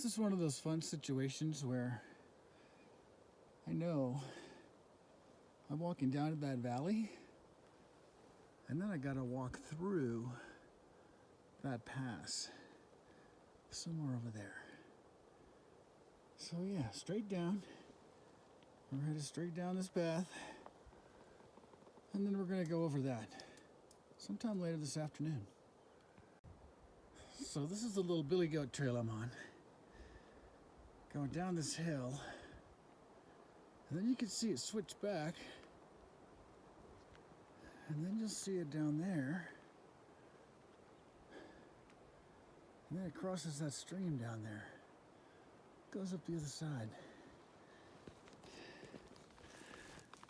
is one of those fun situations where I know I'm walking down to that valley, and then I gotta walk through that pass somewhere over there. So yeah, straight down. We're headed straight down this path, and then we're gonna go over that sometime later this afternoon. So this is the little billy goat trail I'm on, going down this hill, and then you can see it switch back, and then you'll see it down there, and then it crosses that stream down there, goes up the other side.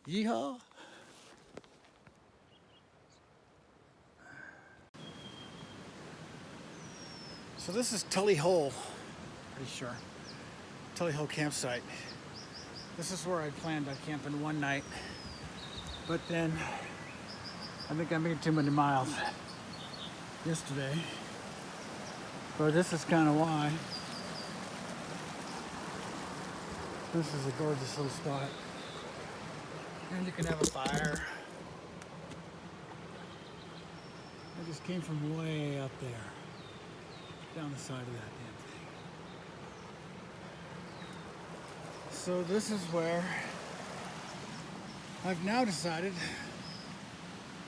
Yeehaw! So this is Tully Hole, pretty sure. Tully Hole campsite. This is where I planned on camping one night, but then I think I made too many miles yesterday. But this is kind of why. This is a gorgeous little spot. And you can have a fire. I just came from way up there, down the side of that damn thing. So this is where I've now decided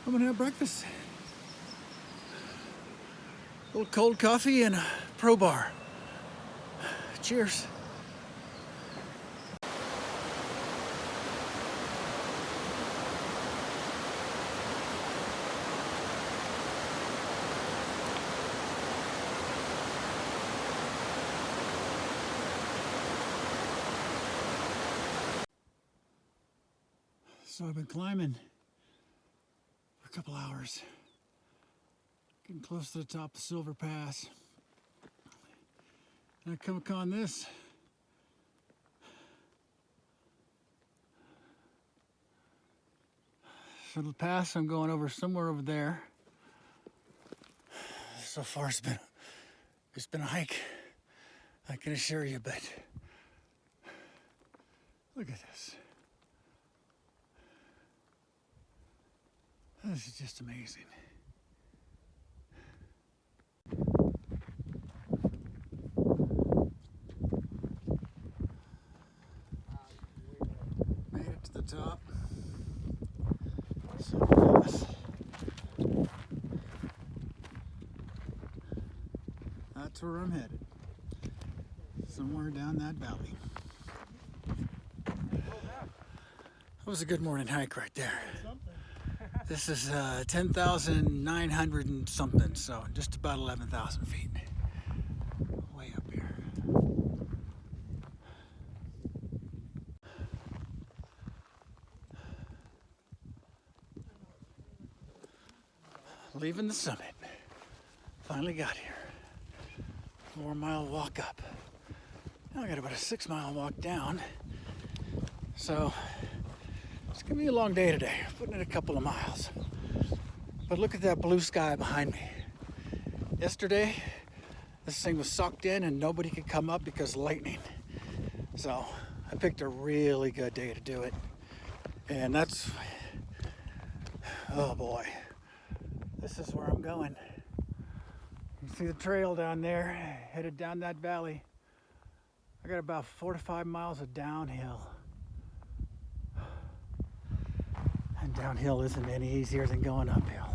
I'm gonna have breakfast. A little cold coffee and a pro bar. Cheers. So I've been climbing for a couple hours, getting close to the top of Silver Pass, and I come upon this. So the pass I'm going over somewhere over there. So far it's been a hike, I can assure you, but look at this. This is just amazing. Made it to the top. So fast. That's where I'm headed. Somewhere down that valley. That was a good morning hike right there. This is 10,900 and something, so just about 11,000 feet. Way up here. Leaving the summit. Finally got here. 4-mile walk up. Now I got about a 6-mile walk down. So it's gonna be a long day today. Putting in a couple of miles. But look at that blue sky behind me. Yesterday, this thing was sucked in and nobody could come up because of lightning. So I picked a really good day to do it. And that's, oh boy, this is where I'm going. You see the trail down there, headed down that valley. I got about 4 to 5 miles of downhill. And downhill isn't any easier than going uphill.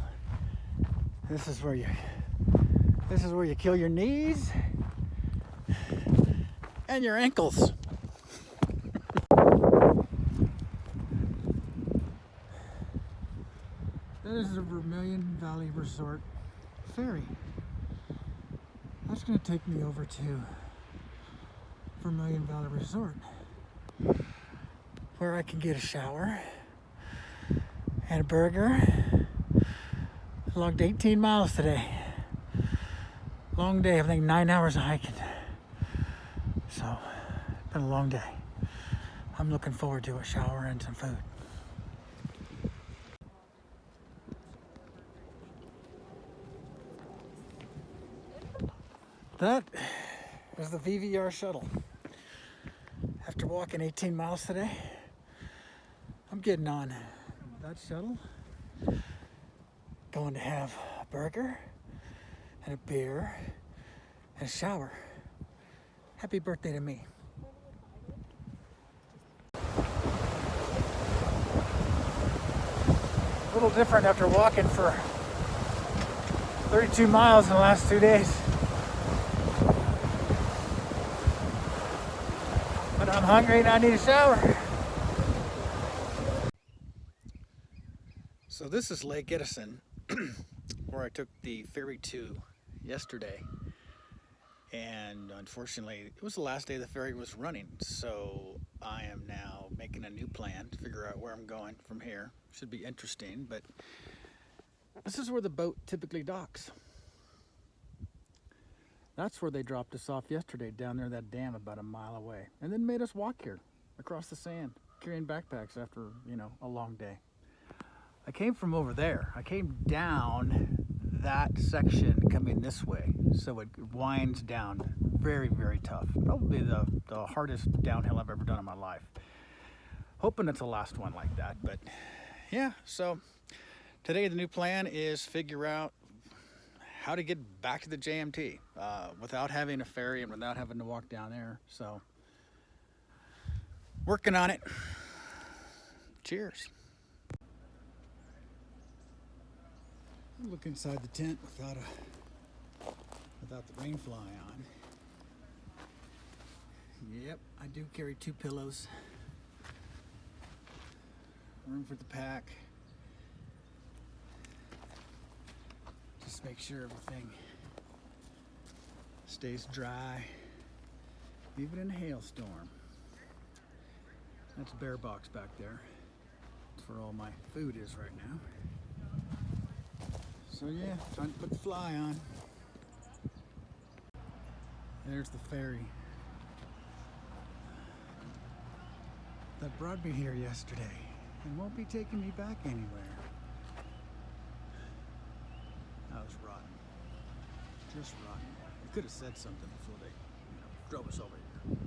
This is where you kill your knees and your ankles. That is the Vermilion Valley Resort ferry. That's going to take me over to Vermilion Valley Resort, where I can get a shower and a burger. I logged 18 miles today. Long day, I think 9 hours of hiking. So, it's been a long day. I'm looking forward to a shower and some food. That is the VVR shuttle. After walking 18 miles today, I'm getting on that shuttle, going to have a burger and a beer and a shower. Happy birthday to me. A little different after walking for 32 miles in the last 2 days. But I'm hungry and I need a shower. So this is Lake Edison, where I took the ferry to yesterday. And unfortunately, it was the last day the ferry was running. So I am now making a new plan to figure out where I'm going from here. Should be interesting, but this is where the boat typically docks. That's where they dropped us off yesterday, down there, that dam about a mile away. And then made us walk here, across the sand, carrying backpacks after, a long day. I came from over there. I came down that section coming this way. So it winds down very, very tough. Probably the hardest downhill I've ever done in my life. Hoping it's the last one like that, but yeah. So today the new plan is figure out how to get back to the JMT without having a ferry and without having to walk down there. So working on it. Cheers. Look inside the tent without the rain fly on. Yep, I do carry 2 pillows. Room for the pack. Just make sure everything stays dry, even in a hailstorm. That's a bear box back there. That's where all my food is right now. So yeah, trying to put the fly on. There's the ferry that brought me here yesterday and won't be taking me back anywhere. That was rotten. Just rotten. They could have said something before they drove us over here.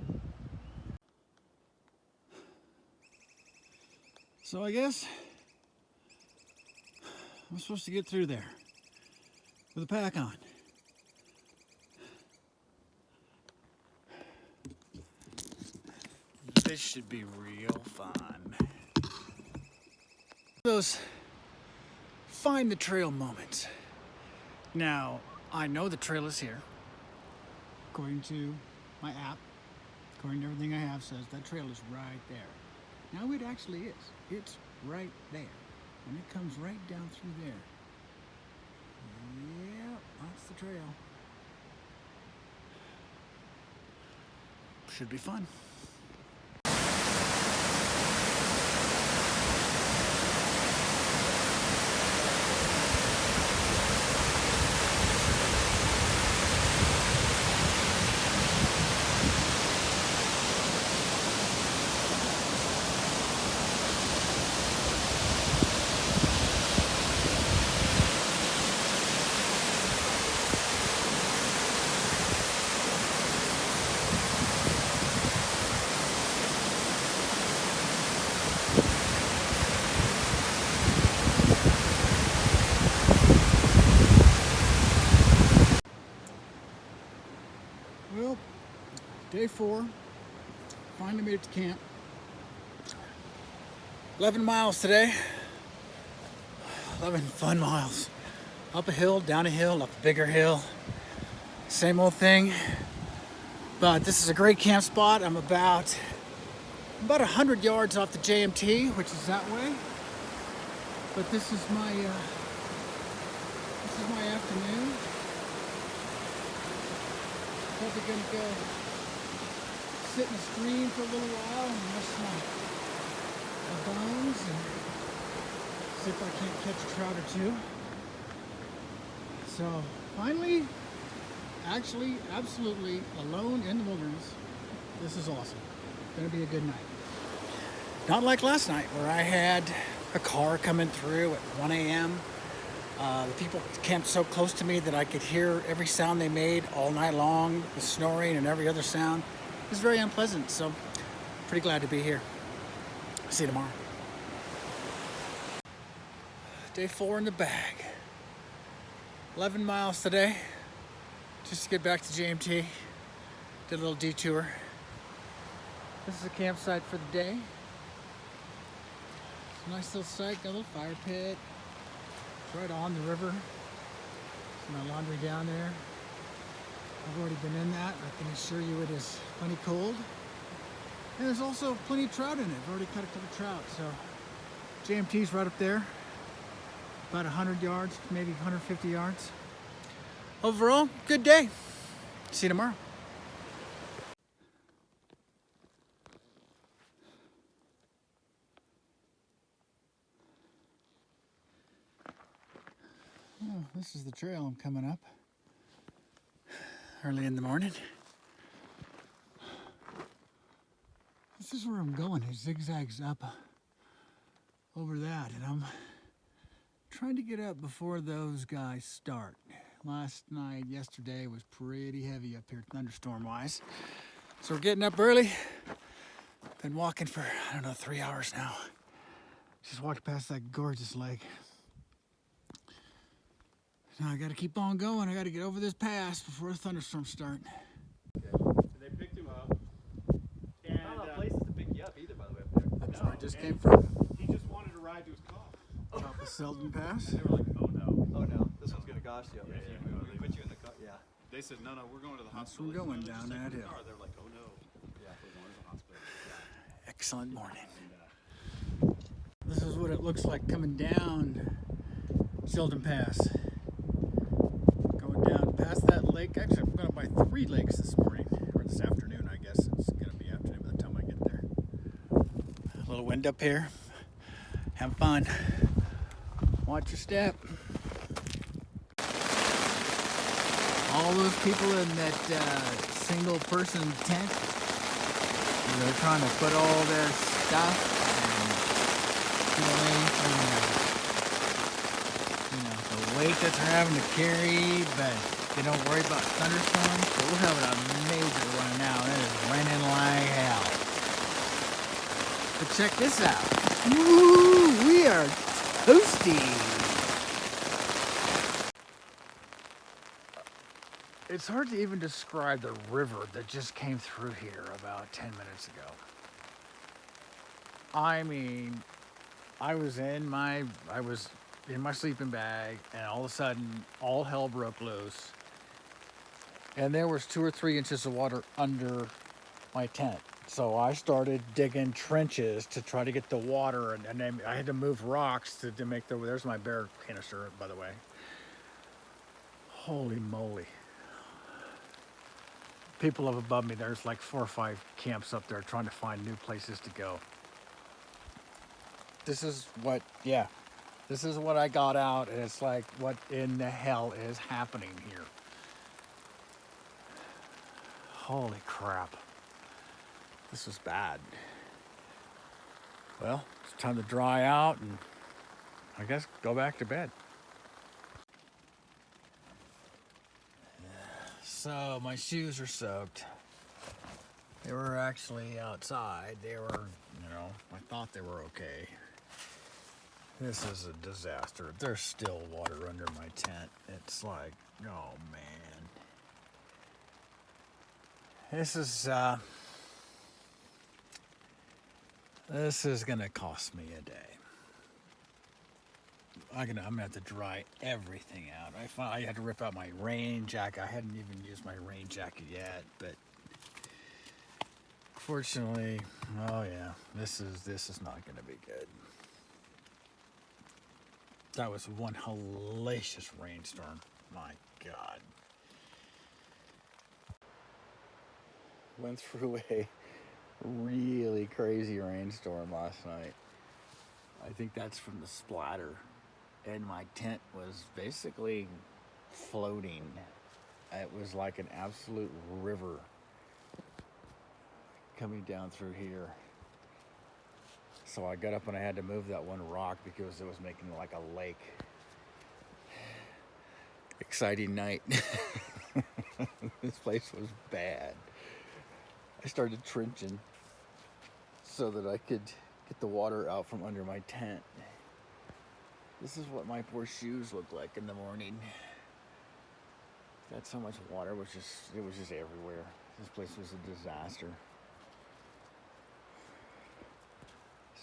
So I guess I'm supposed to get through there with a pack on. This should be real fun. Those find the trail moments. Now, I know the trail is here. According to my app, according to everything I have, says that trail is right there. Now it actually is. It's right there. And it comes right down through there. Yep, that's the trail. Should be fun. Well, day 4, finally made it to camp. 11 miles today. 11 fun miles. Up a hill, down a hill, up a bigger hill. Same old thing. But this is a great camp spot. I'm about 100 yards off the JMT, which is that way. But this is my afternoon. Probably gonna go sit in the stream for a little while and rest my bones and see if I can't catch a trout or 2. So finally, actually, absolutely alone in the wilderness. This is awesome. Gonna be a good night. Not like last night where I had a car coming through at 1 a.m. The people camped so close to me that I could hear every sound they made all night long, the snoring and every other sound. It was very unpleasant, so pretty glad to be here. See you tomorrow. Day 4 in the bag. 11 miles today, just to get back to JMT. Did a little detour. This is a campsite for the day. It's a nice little site, got a little fire pit. It's right on the river. There's my laundry down there. I've already been in that. I can assure you it is plenty cold. And there's also plenty of trout in it. I've already caught a couple trout. So JMT's right up there. About 100 yards, maybe 150 yards. Overall, good day. See you tomorrow. Oh, this is the trail I'm coming up early in the morning. This is where I'm going. It zigzags up over that, and I'm trying to get up before those guys start. Yesterday was pretty heavy up here thunderstorm-wise. So we're getting up early. Been walking for, 3 hours now. Just walked past that gorgeous lake. Now I gotta keep on going. I gotta get over this pass before the thunderstorms start. Okay. And they picked him up. And not a lot of places to pick you up either, by the way, up there. That's where I just came from. He just wanted to ride to his car. Top of Selden Pass. And they were like, oh no. Oh no, this one's gonna cost you. Yeah, If yeah, we put you in the car, yeah. They said, no, we're going to the That's hospital. where we're going They said, down "No, just that take the hill." car." They're like, oh no. Yeah, We're going to the hospital. Yeah. Excellent morning. And, This is what it looks like coming down Selden Pass. Going down past that lake. Actually, I'm going by 3 lakes this morning, or this afternoon, I guess. It's going to be afternoon by the time I get there. A little wind up here. Have fun. Watch your step. All those people in that single person tent, they're trying to put all their stuff away from the weight that they're having to carry, but they don't worry about thunderstorms. So we're having a major one now. It is raining like hell. But check this out. Woo! We are toasty. It's hard to even describe the river that just came through here about 10 minutes ago. I mean, I was in my sleeping bag, and all of a sudden, all hell broke loose. And there was 2 or 3 inches of water under my tent. So I started digging trenches to try to get the water, and then I had to move rocks to make there's my bear canister, by the way. Holy moly. People up above me, there's like 4 or 5 camps up there trying to find new places to go. This is what I got out, and it's like, what in the hell is happening here? Holy crap. This is bad. Well, it's time to dry out and I guess go back to bed. So my shoes are soaked. They were actually outside. They were, I thought they were okay. This is a disaster. There's still water under my tent. It's like, oh man. This is gonna cost me a day. I'm gonna have to dry everything out. I had to rip out my rain jacket. I hadn't even used my rain jacket yet, but fortunately, oh yeah, this is not gonna be good. That was one hellacious rainstorm. My God. Went through a really crazy rainstorm last night. I think that's from the splatter. And my tent was basically floating. It was like an absolute river coming down through here. So I got up and I had to move that one rock because it was making like a lake. exciting night. This place was bad. I started trenching so that I could get the water out from under my tent. This is what my poor shoes looked like in the morning. That's how much water was just everywhere. This place was a disaster.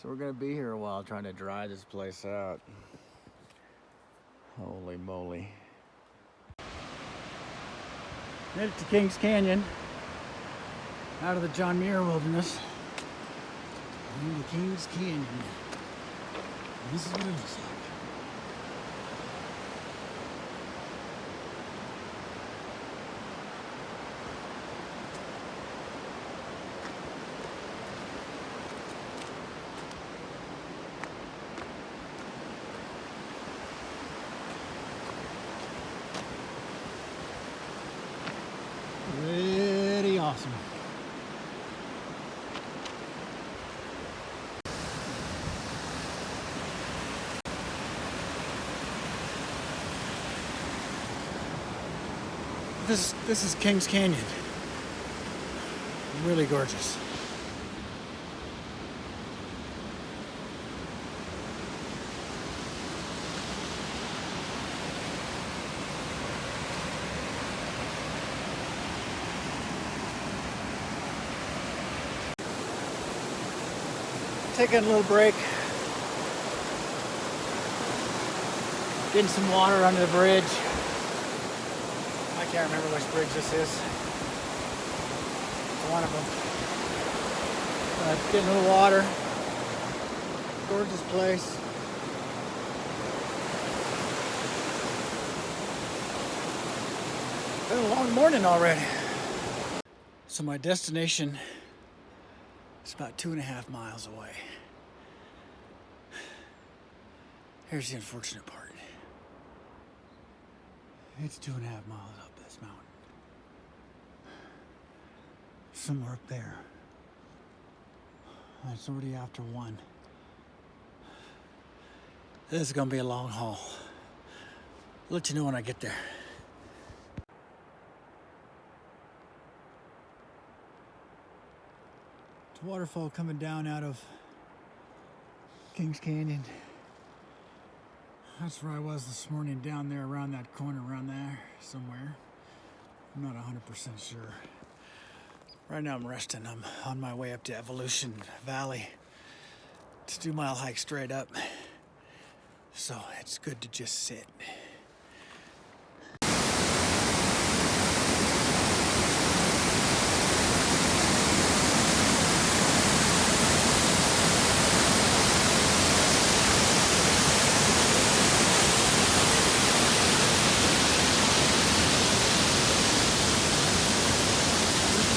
So we're gonna be here a while trying to dry this place out. Holy moly. Made it to Kings Canyon, out of the John Muir wilderness, into Kings Canyon. This is what it looks like. Pretty awesome. This is Kings Canyon. Really gorgeous. Taking a little break. Getting some water under the bridge. I can't remember which bridge this is. It's one of them. Getting a little water. Gorgeous place. Been a long morning already. So my destination is about 2.5 miles away. Here's the unfortunate part. It's 2.5 miles up this mountain. Somewhere up there. And it's already after 1. This is gonna be a long haul. I'll let you know when I get there. It's a waterfall coming down out of Kings Canyon. That's where I was this morning, down there around that corner, around there somewhere. I'm not 100% sure. Right now I'm resting. I'm on my way up to Evolution Valley. It's a 2-mile hike straight up. So it's good to just sit.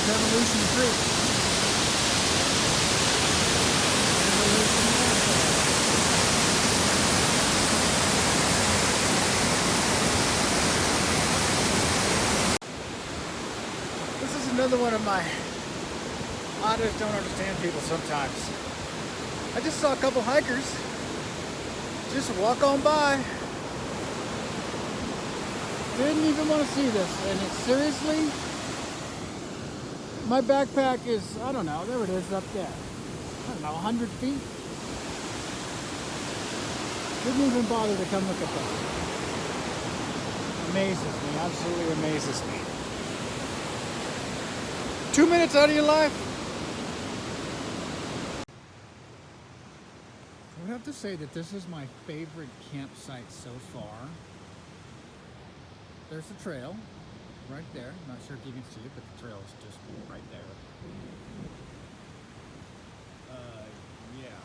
Evolution Creek. This is another one of my I just don't understand people sometimes. I just saw a couple hikers just walk on by. Didn't even want to see this, and it's seriously. My backpack is, I don't know, there it is up there. I don't know, 100 feet? Didn't even bother to come look at that. Amazes me, absolutely amazes me. 2 minutes out of your life? I would have to say that this is my favorite campsite so far. There's the trail. Right there. Not sure if you can see it, but the trail is just right there. Yeah.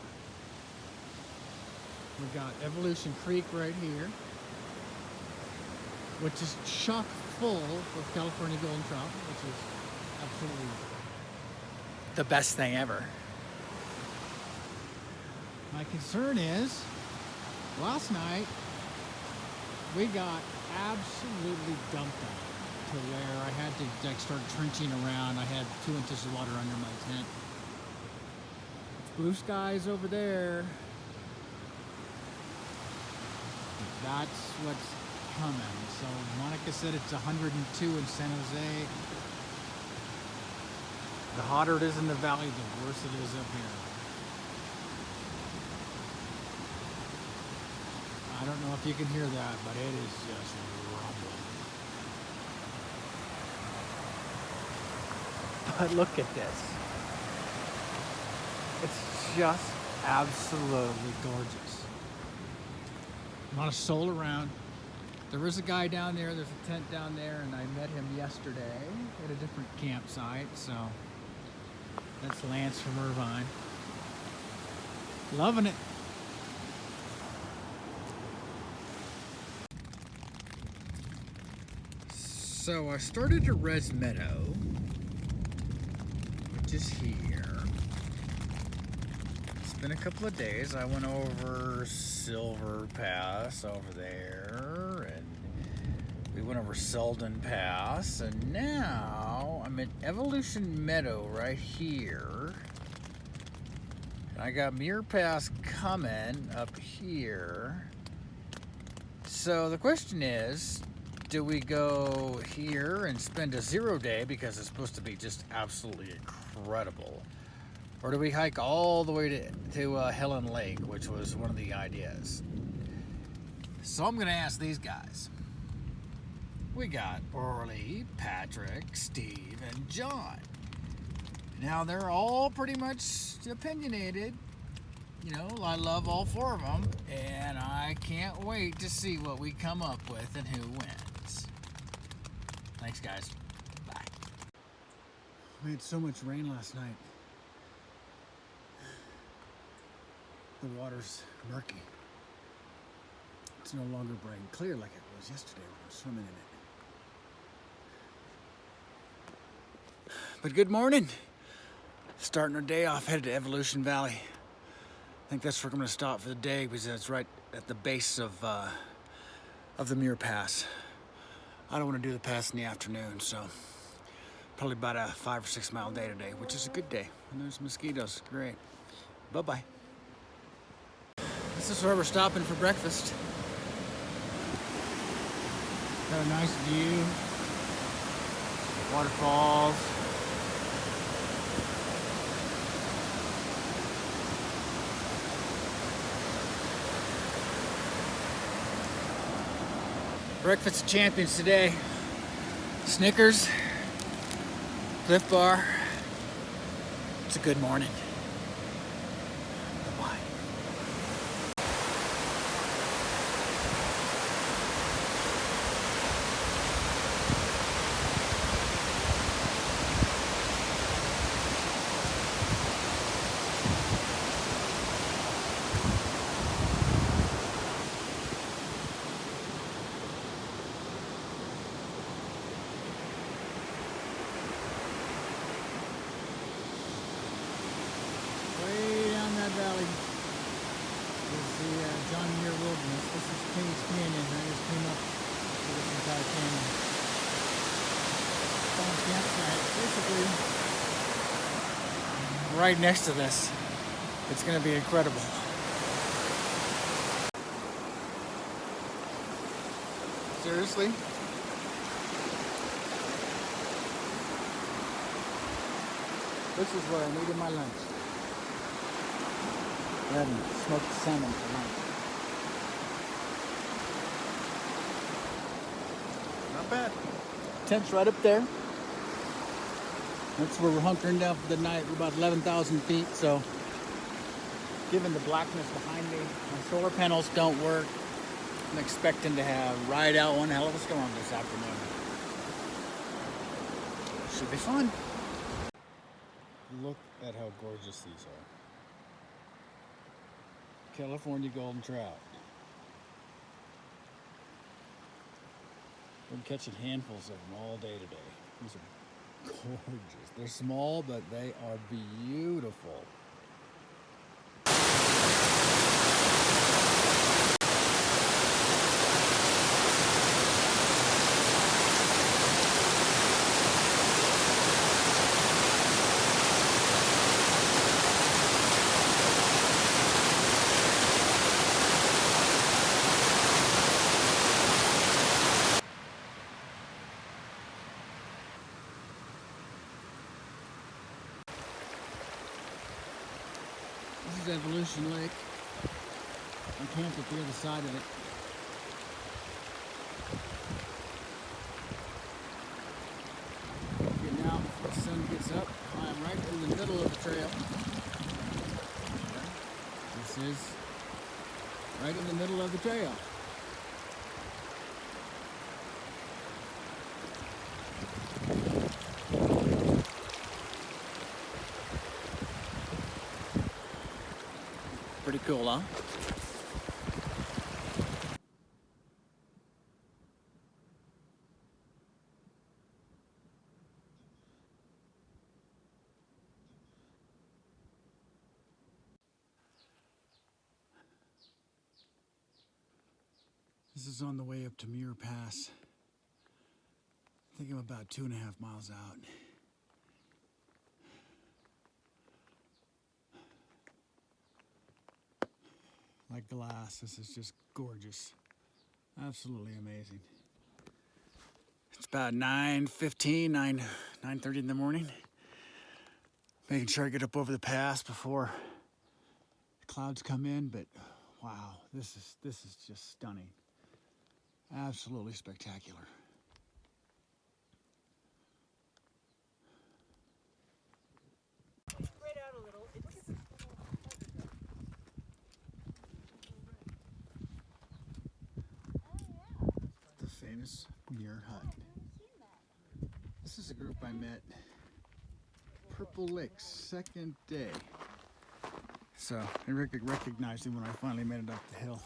We got Evolution Creek right here, which is chock full of California golden trout, which is absolutely the best thing ever. My concern is, last night we got absolutely dumped on. To where I had to start trenching around. I had 2 inches of water under my tent. It's blue skies over there. That's what's coming. So Monica said it's 102 in San Jose. The hotter it is in the valley, the worse it is up here. I don't know if you can hear that, but it is just rumbling. But look at this. It's just absolutely gorgeous. Not a soul around. There is a guy down there, there's a tent down there, and I met him yesterday at a different campsite, so that's Lance from Irvine. Loving it. So I started at Res Meadow, which is here. It's been a couple of days. I went over Silver Pass over there, and we went over Selden Pass, and now I'm at Evolution Meadow right here. And I got Muir Pass coming up here. So the question is, do we go here and spend a 0 day because it's supposed to be just absolutely incredible? Or do we hike all the way to Helen Lake, which was one of the ideas? So I'm going to ask these guys. We got Orly, Patrick, Steve, and John. Now they're all pretty much opinionated. You know, I love all four of them, and I can't wait to see what we come up with and who wins. Thanks, guys. Bye. We had so much rain last night. The water's murky. It's no longer bright and clear like it was yesterday when I was swimming in it. But good morning. Starting our day off, headed to Evolution Valley. I think that's where I'm going to stop for the day because it's right at the base of the Muir Pass. I don't want to do the pass in the afternoon, so probably about a 5 or 6 mile day today, which is a good day. And there's mosquitoes. Great. Bye-bye. This is where we're stopping for breakfast. Got a nice view. Waterfalls. Breakfast champions today. Snickers, Cliff Bar. It's a good morning. Bye-bye. Way down that valley is the John Muir Wilderness. This is Kings Canyon. I just came up to this entire canyon. Found a campsite basically right next to this. It's going to be incredible. Seriously? This is where I needed my lunch. I haven't smoked salmon for lunch. Not bad. Tent's right up there. That's where we're hunkering down for the night. We're about 11,000 feet, so given the blackness behind me, my solar panels don't work. I'm expecting to ride out one hell of a storm this afternoon. Should be fun. Look at how gorgeous these are. California golden trout. We're catching handfuls of them all day today. These are gorgeous. They're small, but they are beautiful. is Evolution Lake. I camped at the other side of it. Getting out before the sun gets up. I'm right in the middle of the trail. This is right in the middle of the trail. Pretty cool, huh? This is on the way up to Muir Pass. I think I'm about 2.5 miles out. Like glass, this is just gorgeous. Absolutely amazing. It's about 9:15, 9:30 in the morning. Making sure I get up over the pass before the clouds come in, but wow, this is just stunning. Absolutely spectacular. Spread out a little. The famous Muir Hut. This is a group I met Purple Lake's second day. So I recognized him when I finally made it up the hill.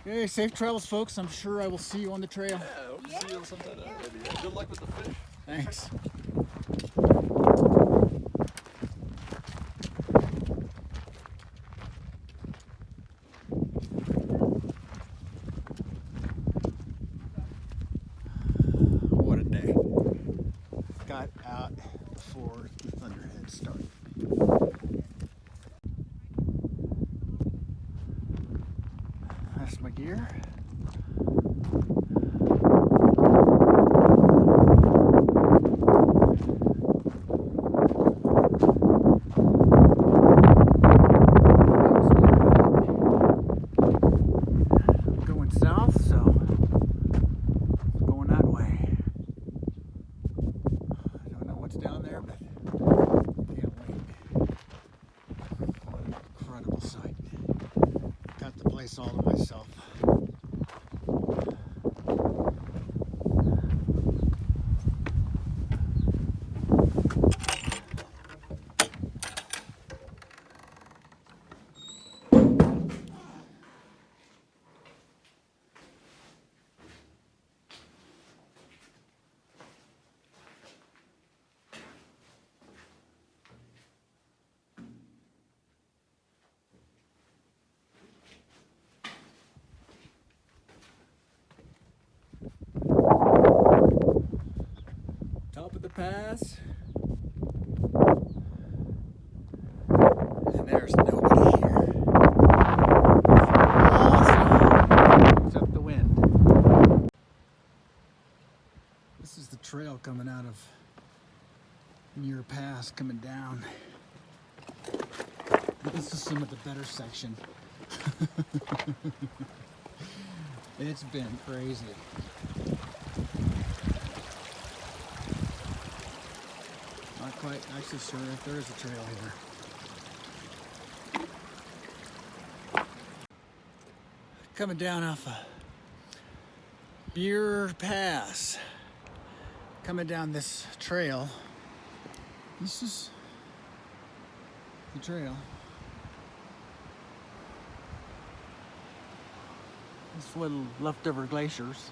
Okay, safe travels, folks. I'm sure I will see you on the trail. Yeah, hope to see you sometime. Maybe. Good luck with the fish. Thanks. What a day. Got out before the thunderhead started. That's my gear. Going south, so going that way. I don't know what's down there, but can't wait. What an incredible sight. Got the place all to myself. Top of the pass. And there's nobody here. Awesome. Except the wind. This is the trail coming out of Muir Pass coming down. This is some of the better section. It's been crazy. Not quite actually sure if there is a trail here. Coming down off a Muir Pass. Coming down this trail. This is the trail. This little leftover glaciers.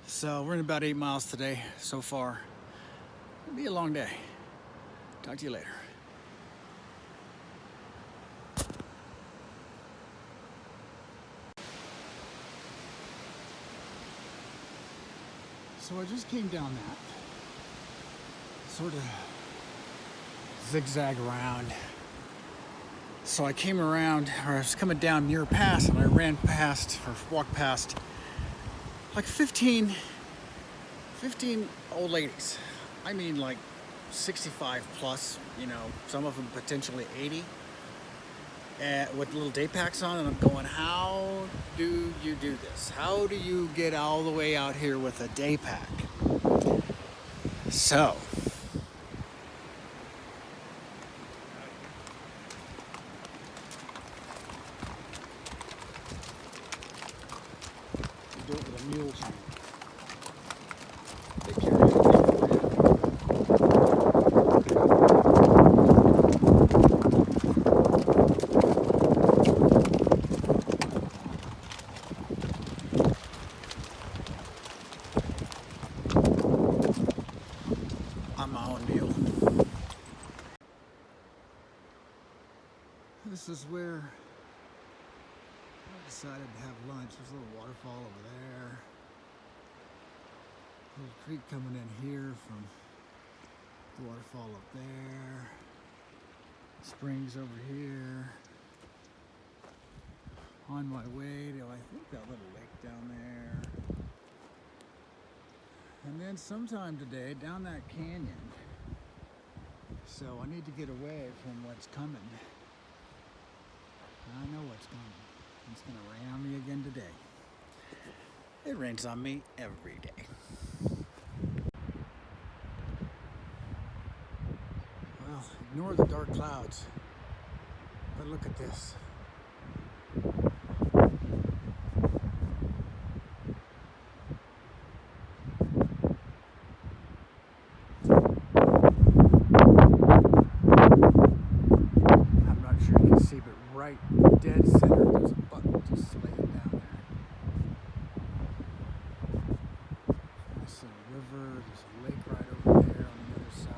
So we're in about 8 miles today so far. It'll be a long day. Talk to you later. So I just came down that, sort of zigzag around. So I came around, or I was coming down Muir Pass, and I ran past, or walked past, like 15 old ladies. I mean like 65 plus, you know, some of them potentially 80, with little day packs on, and I'm going, how do you do this? How do you get all the way out here with a day pack? So, you do it with a mule chain. They carry it for I'm my own mule. This is where I decided to have lunch. There's a little waterfall over there. A little creek coming in here from the waterfall up there. Springs over here. On my way to, I think, that little lake down there. And then sometime today, down that canyon. So I need to get away from what's coming. I know what's coming. It's gonna rain on me again today. It rains on me every day. Well, ignore the dark clouds. But look at this. I'm not sure you can see, but right dead center, there's a button just laying down there. Nice little river, there's a lake right over there on the other side.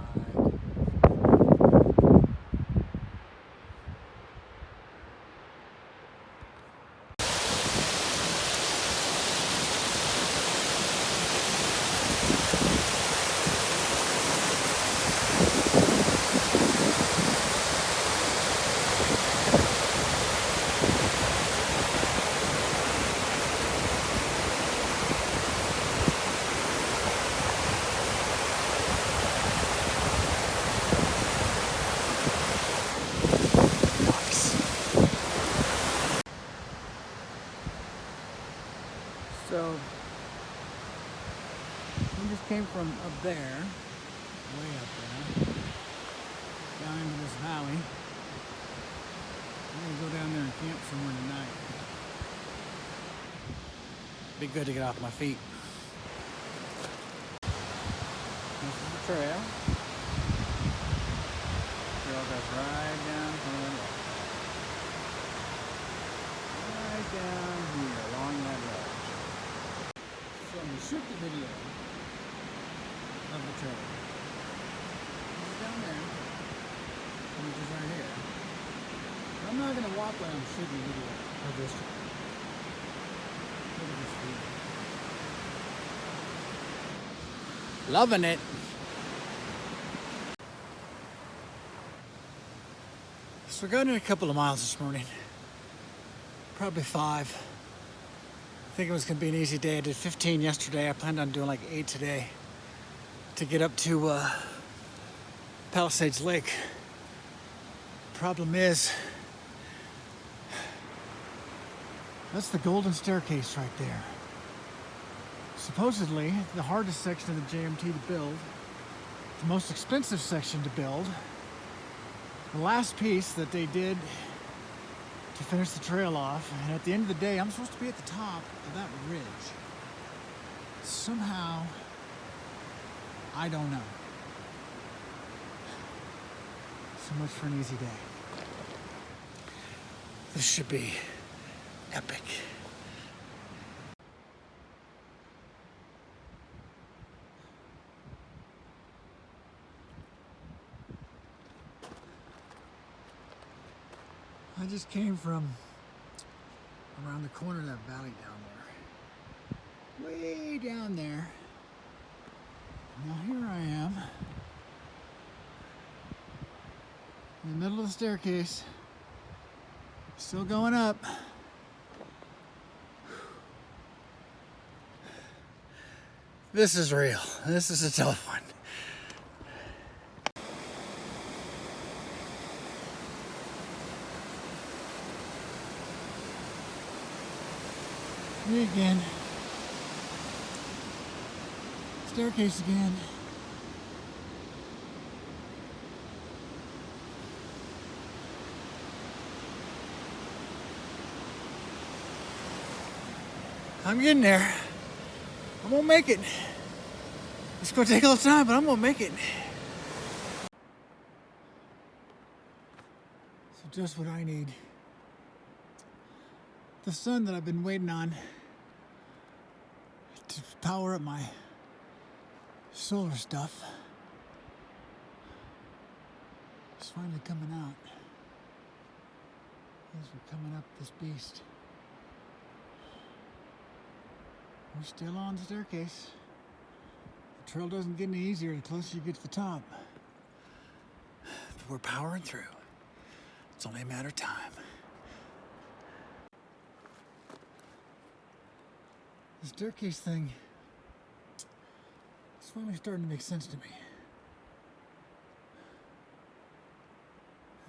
So, we just came from up there, way up there, down into this valley. I'm gonna go down there and camp somewhere tonight. Be good to get off my feet. This is the trail. Trail goes right down from the left. Right down here along that road. So I'm going to shoot the video of the trail. It's down there, which is right here. I'm not going to walk while I'm shooting the video of this trail. Look at this view. Loving it. So we're going in a couple of miles this morning. Probably 5. I think it was going to be an easy day. I did 15 yesterday. I planned on doing like 8 today to get up to Palisades Lake. Problem is, that's the golden staircase right there. Supposedly the hardest section of the JMT to build, the most expensive section to build, the last piece that they did to finish the trail off, and at the end of the day, I'm supposed to be at the top of that ridge. Somehow, I don't know. So much for an easy day. This should be epic. I just came from around the corner of that valley down there. Way down there. Now here I am. In the middle of the staircase. Still going up. This is real. This is a tough one. Me again. Staircase again. I'm getting there. I'm gonna make it. It's gonna take a little time, but I'm gonna make it. So just what I need. The sun that I've been waiting on to power up my solar stuff is finally coming out as we're coming up this beast. We're still on the staircase. The trail doesn't get any easier the closer you get to the top. But we're powering through. It's only a matter of time. The staircase thing is finally starting to make sense to me.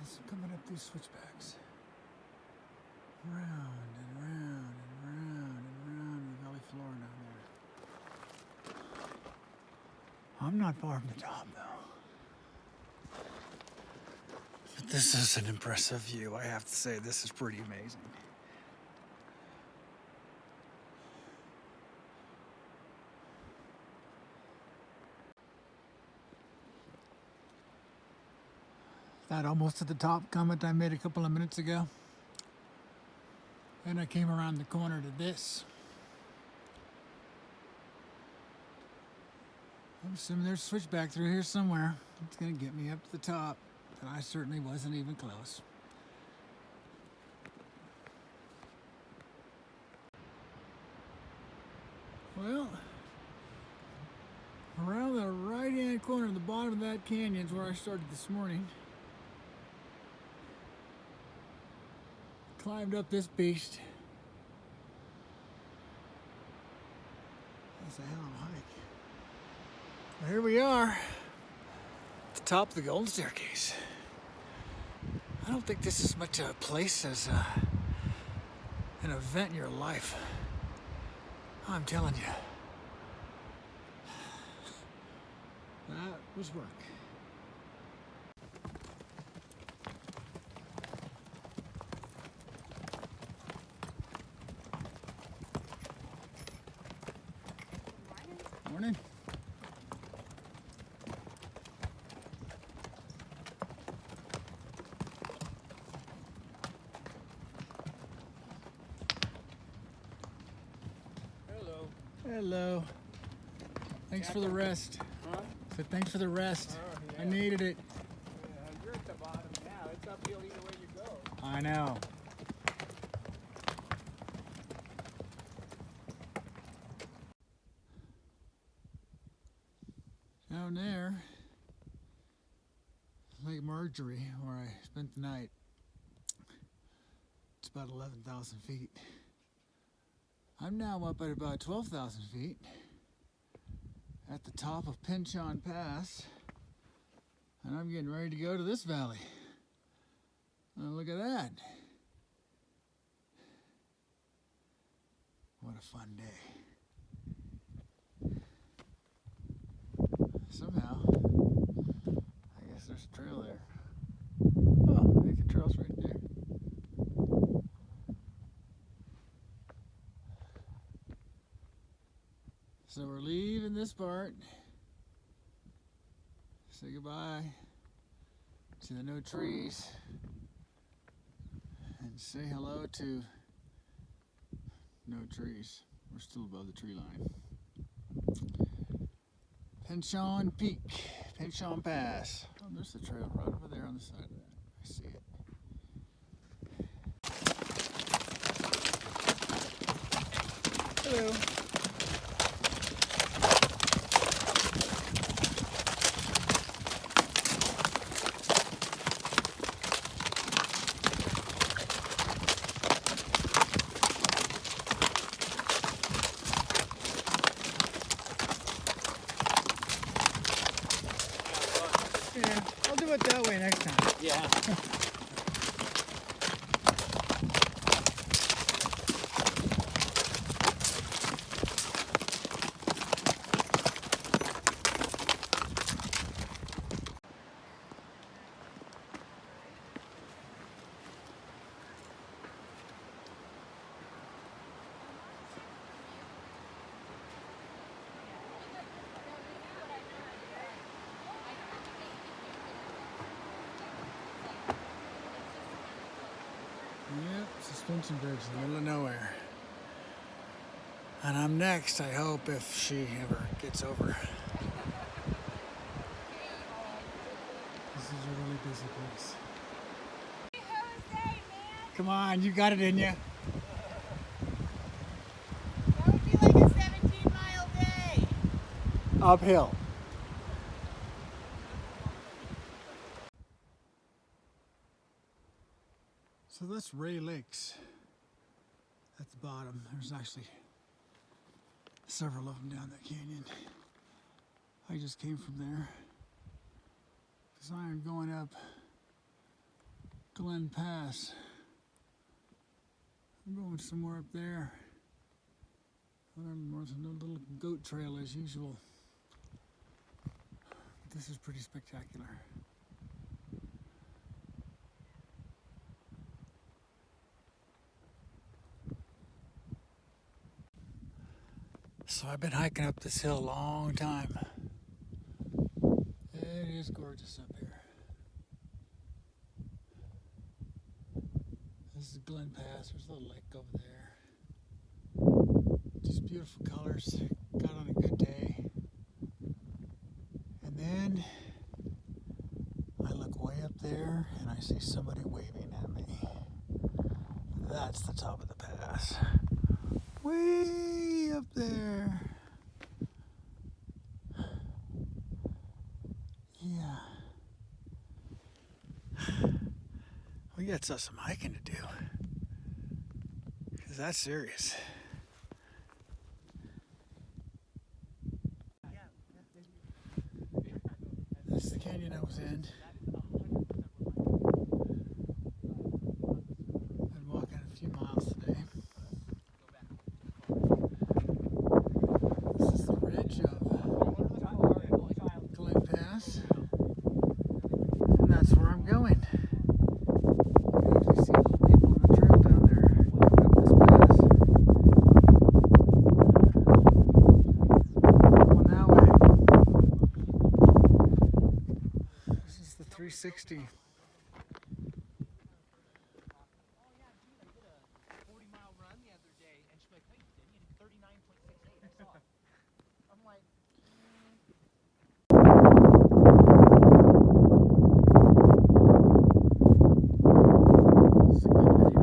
As I'm coming up these switchbacks, round and round and round and round the valley floor down there. I'm not far from the top though. But this is an impressive view. I have to say, this is pretty amazing. That almost at the top comment I made a couple of minutes ago. And I came around the corner to this. I'm assuming there's a switchback through here somewhere. It's gonna get me up to the top. And I certainly wasn't even close. Well, around the right-hand corner at the bottom of that canyon is where I started this morning. Climbed up this beast. That's a hell of a hike. Well, here we are at the top of the Golden Staircase. I don't think this is much of a place as an event in your life. I'm telling you. That was work. Morning. Hello. Hello. Thanks for the rest. Huh? So thanks for the rest. Oh, yeah. I needed it. You're at the bottom now. It's uphill either way you go. I know. Down there, Lake Marjorie, where I spent the night, it's about 11,000 feet. I'm now up at about 12,000 feet at the top of Pinchon Pass, and I'm getting ready to go to this valley. Oh, look at that. What a fun day. Somehow, I guess there's a trail there. Oh, I think the trail's right there. So we're leaving this part. Say goodbye to the no trees. And say hello to no trees. We're still above the tree line. Pinchon Peak, Pinchon Pass. Oh, there's the trail right over there on the side of that. I see it. Hello. Yeah, I'll do it that way next time. Yeah. suspension bridge in the middle of nowhere. And I'm next, I hope, if she ever gets over. This is a really busy place. Come on, you got it in you. That would be like a 17-mile day. Uphill. So that's Ray Lakes at the bottom. There's actually several of them down that canyon. I just came from there because I'm going up Glen Pass. I'm going somewhere up there. There's a little goat trail as usual. This is pretty spectacular. So I've been hiking up this hill a long time. It is gorgeous up here. This is Glen Pass. There's a little lake over there. Just beautiful colors. Got on a good day. And then I look way up there and I see somebody waving at me. That's the top of the pass. Way up there. Yeah. We got some hiking to do. Because that's serious. This is the canyon I was in. Been walking a few miles today. This is the ridge of Glen Pass. And that's where I'm going. You can actually see little people on the trail down there coming up this pass. Going that way. This is the 360. This is a good video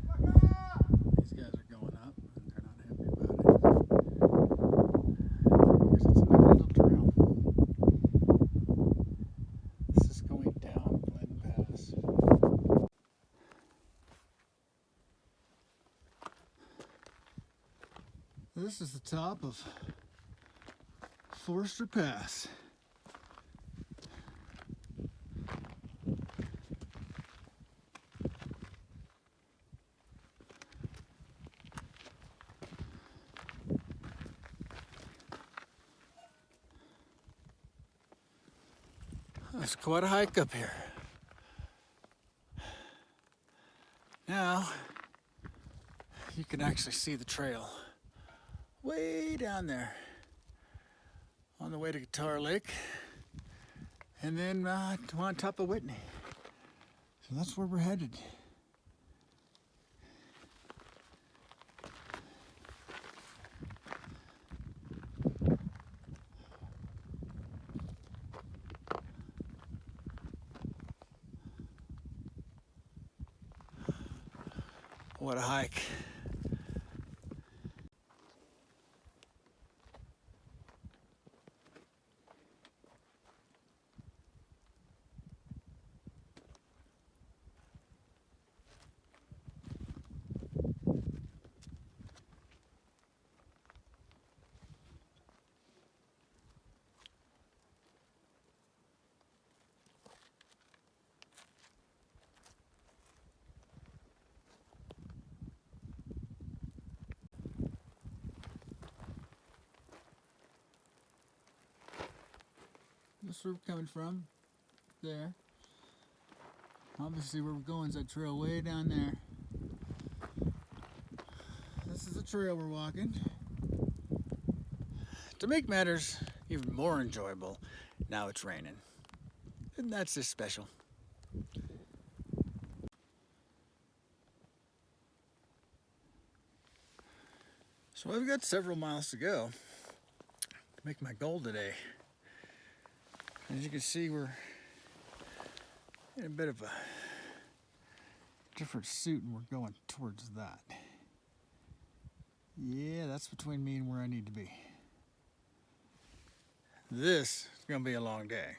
going down. These guys are going up and they're not happy about it. Because it's another little trail. This is going down Glen Pass. This is the top of Forster Pass. That's quite a hike up here. Now, you can actually see the trail way down there on the way to Guitar Lake and then on top of Whitney. So that's where we're headed. What a hike. That's where we're coming from. There. Obviously where we're going is that trail way down there. This is the trail we're walking. To make matters even more enjoyable, now it's raining. And that's just special. So I've got several miles to go to make my goal today. As you can see, we're in a bit of a different suit and we're going towards that. Yeah, that's between me and where I need to be. This is gonna be a long day.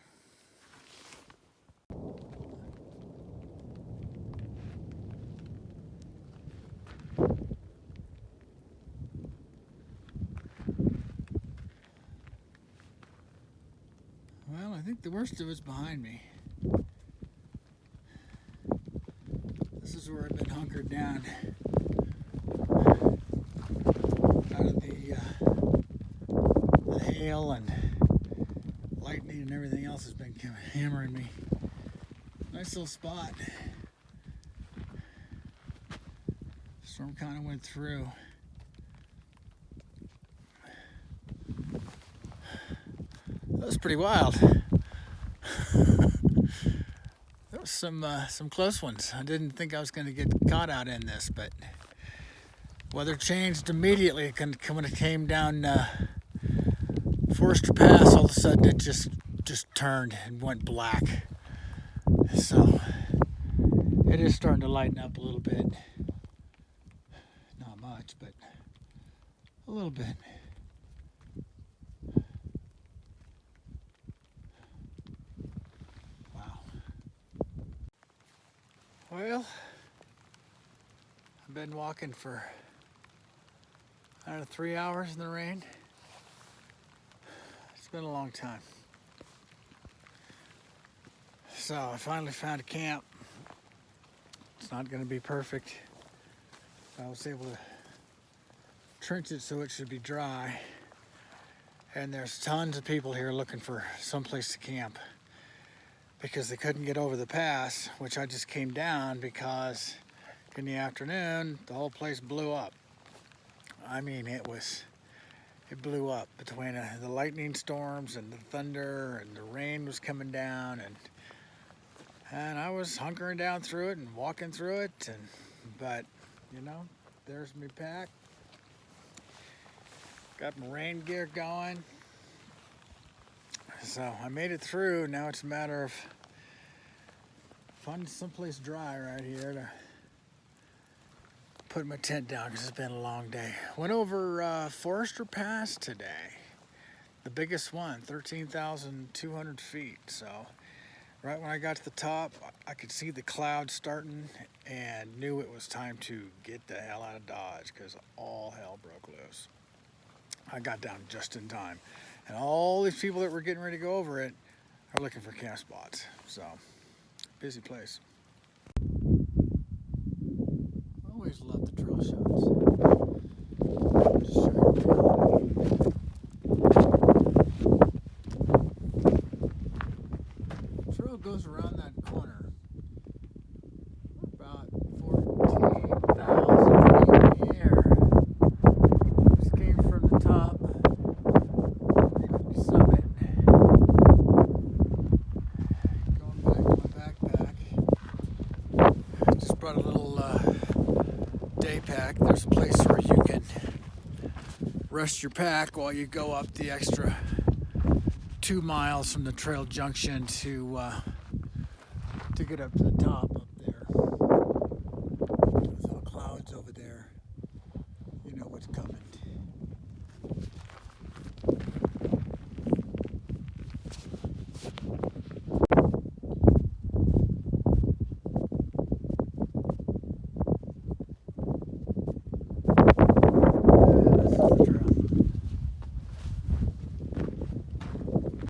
Well, I think the worst of it's behind me. This is where I've been hunkered down out of the hail and lightning and everything else has been hammering me. Nice little spot. Storm kind of went through. That was pretty wild. There was some close ones. I didn't think I was going to get caught out in this, but weather changed immediately when it came down Forester Pass. All of a sudden, it just turned and went black. So it is starting to lighten up a little bit. Not much, but a little bit. Well, I've been walking for, I don't know, 3 hours in the rain. It's been a long time. So I finally found a camp. It's not going to be perfect. I was able to trench it so it should be dry. And there's tons of people here looking for someplace to camp, because they couldn't get over the pass, which I just came down because in the afternoon, the whole place blew up. I mean, it blew up between the lightning storms and the thunder, and the rain was coming down, and I was hunkering down through it and walking through it, but you know, there's my pack. Got my rain gear going. So I made it through. Now it's a matter of finding someplace dry right here to put my tent down, because it's been a long day. Went over Forester Pass today, the biggest one, 13,200 feet. So right when I got to the top, I could see the clouds starting and knew it was time to get the hell out of Dodge, because all hell broke loose. I got down just in time. And all these people that were getting ready to go over it are looking for camp spots. So, busy place. Always love the trail shots. Just show you reality. The trail goes around that corner. We're about 14,000 feet in the air. Just came from the top. Summit. Going back to my backpack. Just brought a little day pack. There's a place where you can rest your pack while you go up the extra 2 miles from the trail junction to get up to the top up there. With all the clouds over there, you know what's coming.